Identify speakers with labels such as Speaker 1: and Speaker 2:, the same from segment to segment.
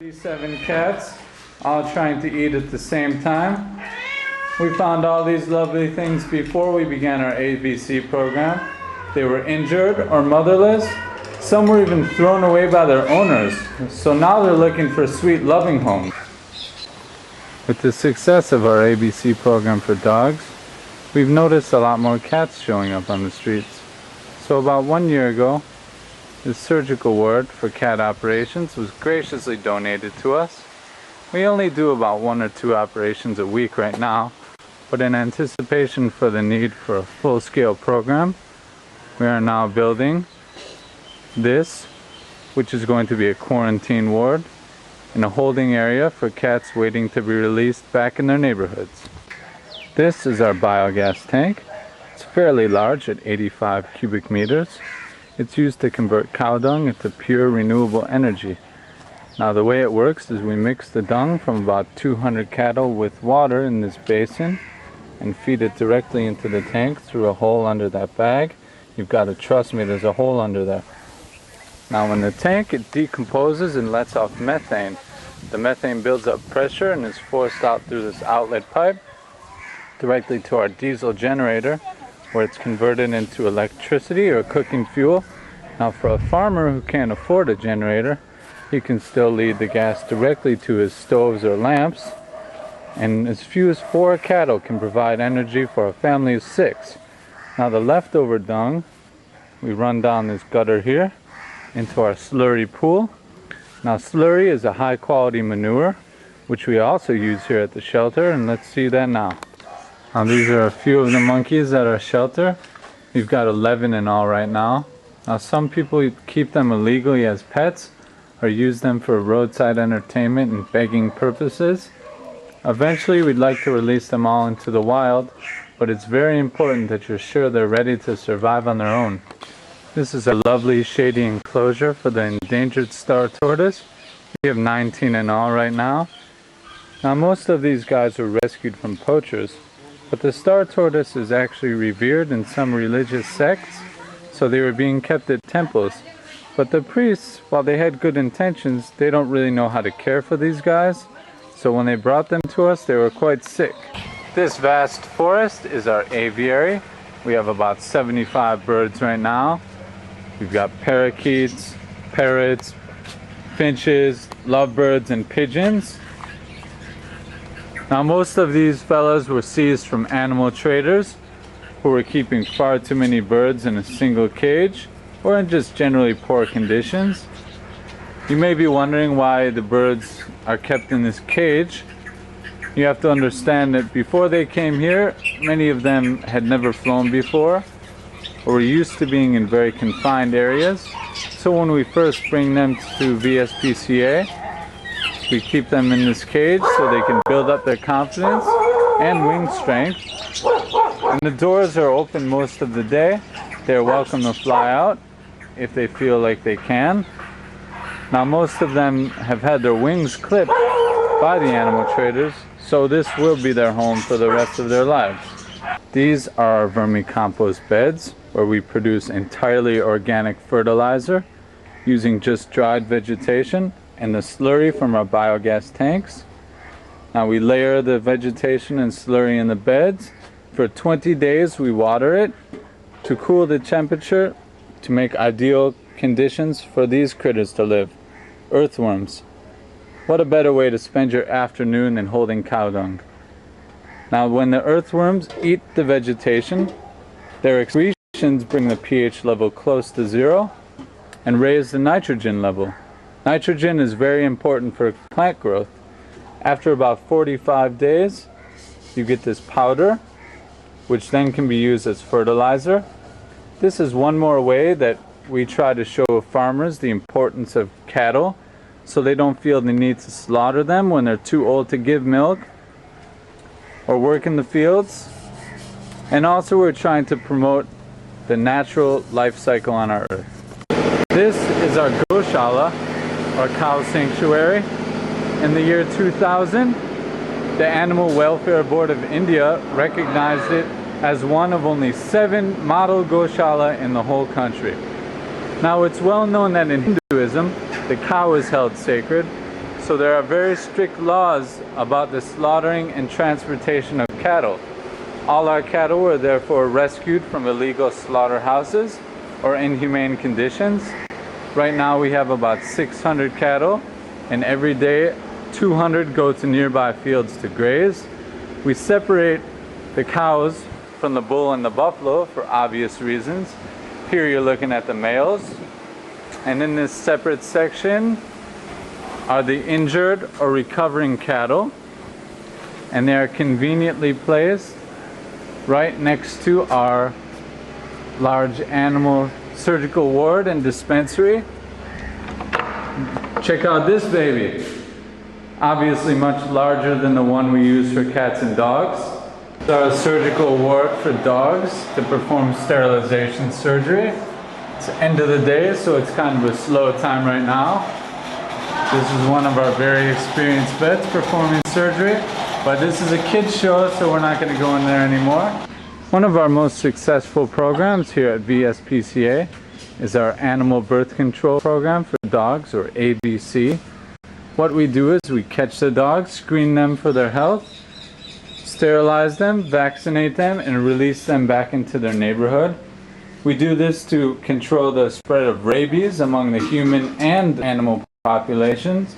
Speaker 1: 37 cats, all trying to eat at the same time. We found all these lovely things before we began our ABC program. They were injured or motherless. Some were even thrown away by their owners. So now they're looking for sweet, loving homes. With the success of our ABC program for dogs, we've noticed a lot more cats showing up on the streets. So about 1 year ago, the surgical ward for cat operations was graciously donated to us. We only do about 1 or 2 operations a week right now, but in anticipation for the need for a full-scale program, we are now building this, which is going to be a quarantine ward and a holding area for cats waiting to be released back in their neighborhoods. This is our biogas tank. It's fairly large at 85 cubic meters. It's used to convert cow dung into pure renewable energy. Now the way it works is we mix the dung from about 200 cattle with water in this basin and feed it directly into the tank through a hole under that bag. You've got to trust me, there's a hole under there. Now in the tank it decomposes and lets off methane. The methane builds up pressure and is forced out through this outlet pipe directly to our diesel generator, where it's converted into electricity or cooking fuel. Now for a farmer who can't afford a generator, he can still lead the gas directly to his stoves or lamps, and as few as 4 cattle can provide energy for a family of 6. Now the leftover dung, we run down this gutter here into our slurry pool. Now slurry is a high quality manure, which we also use here at the shelter, and let's see that now. Now these are a few of the monkeys at our shelter. We've got 11 in all right now. Now some people keep them illegally as pets or use them for roadside entertainment and begging purposes. Eventually we'd like to release them all into the wild, but it's very important that you're sure they're ready to survive on their own. This is a lovely shady enclosure for the endangered star tortoise. We have 19 in all right now. Now most of these guys were rescued from poachers, but the star tortoise is actually revered in some religious sects, so they were being kept at temples. But the priests, while they had good intentions, they don't really know how to care for these guys, so when they brought them to us, they were quite sick. This vast forest is our aviary. We have about 75 birds right now. We've got parakeets, parrots, finches, lovebirds, and pigeons. Now most of these fellas were seized from animal traders who were keeping far too many birds in a single cage or in just generally poor conditions. You may be wondering why the birds are kept in this cage. You have to understand that before they came here, many of them had never flown before or were used to being in very confined areas. So when we first bring them to VSPCA, we keep them in this cage so they can build up their confidence and wing strength. And the doors are open most of the day. They're welcome to fly out if they feel like they can. Now most of them have had their wings clipped by the animal traders, so this will be their home for the rest of their lives. These are our vermicompost beds, where we produce entirely organic fertilizer using just dried vegetation and the slurry from our biogas tanks. Now we layer the vegetation and slurry in the beds. For 20 days we water it to cool the temperature to make ideal conditions for these critters to live. Earthworms. What a better way to spend your afternoon than holding cow dung. Now when the earthworms eat the vegetation, their excretions bring the pH level close to 0 and raise the nitrogen level. Nitrogen is very important for plant growth. After about 45 days, you get this powder, which then can be used as fertilizer. This is one more way that we try to show farmers the importance of cattle, so they don't feel the need to slaughter them when they're too old to give milk or work in the fields. And also we're trying to promote the natural life cycle on our earth. This is our Goshala, or cow sanctuary. In the year 2000, the Animal Welfare Board of India recognized it as one of only 7 model Goshala in the whole country. Now it's well known that in Hinduism, the cow is held sacred, So there are very strict laws about the slaughtering and transportation of cattle. All our cattle were therefore rescued from illegal slaughterhouses or inhumane conditions. Right now we have about 600 cattle, and every day 200 go to nearby fields to graze. We separate the cows from the bull and the buffalo for obvious reasons. Here you're looking at the males, and in this separate section are the injured or recovering cattle, and they are conveniently placed right next to our large animal surgical ward and dispensary. Check out this baby. Obviously much larger than the one we use for cats and dogs. It's our surgical ward for dogs to perform sterilization surgery. It's the end of the day, so it's kind of a slow time right now. This is one of our very experienced vets performing surgery, but this is a kids show, so we're not going to go in there anymore. One of our most successful programs here at VSPCA is our animal birth control program for dogs, or ABC. What we do is we catch the dogs, screen them for their health, sterilize them, vaccinate them, and release them back into their neighborhood. We do this to control the spread of rabies among the human and animal populations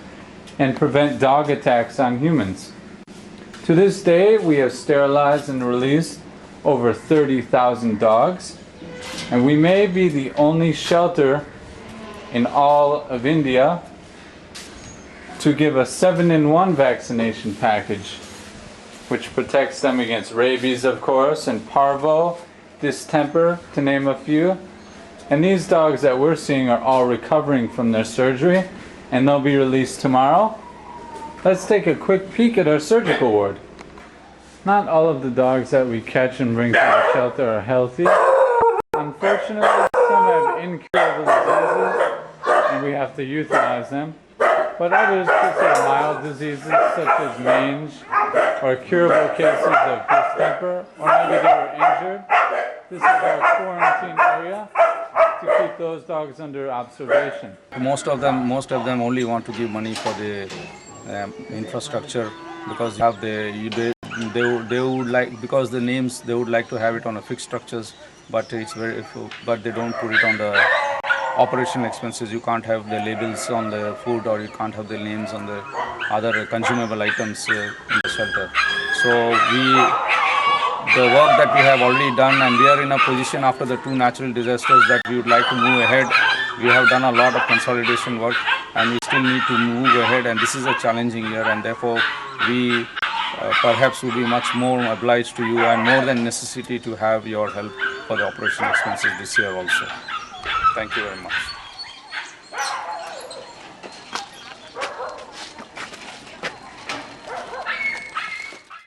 Speaker 1: and prevent dog attacks on humans. To this day, we have sterilized and released over 30,000 dogs, and we may be the only shelter in all of India to give a 7-in-1 vaccination package, which protects them against rabies, of course, and parvo, distemper, to name a few. And these dogs that we're seeing are all recovering from their surgery, and they'll be released tomorrow. Let's take a quick peek at our surgical ward. Not all of the dogs that we catch and bring to the shelter are healthy. Unfortunately, some have incurable diseases, and we have to euthanize them. But others present mild diseases such as mange, or curable cases of distemper, or maybe they were injured. This is our quarantine area to keep those dogs under observation.
Speaker 2: Most of them only want to give money for the infrastructure, because they would like, because the names, they would like to have it on a fixed structures, but but they don't put it on the operation expenses. You can't have the labels on the food, or you can't have the names on the other consumable items in the shelter. So the work that we have already done, and we are in a position after the 2 natural disasters that we would like to move ahead. We have done a lot of consolidation work, and we still need to move ahead, and this is a challenging year, and therefore we perhaps will be much more obliged to you, and more than necessity to have your help for the operation expenses this year also. Thank you very much.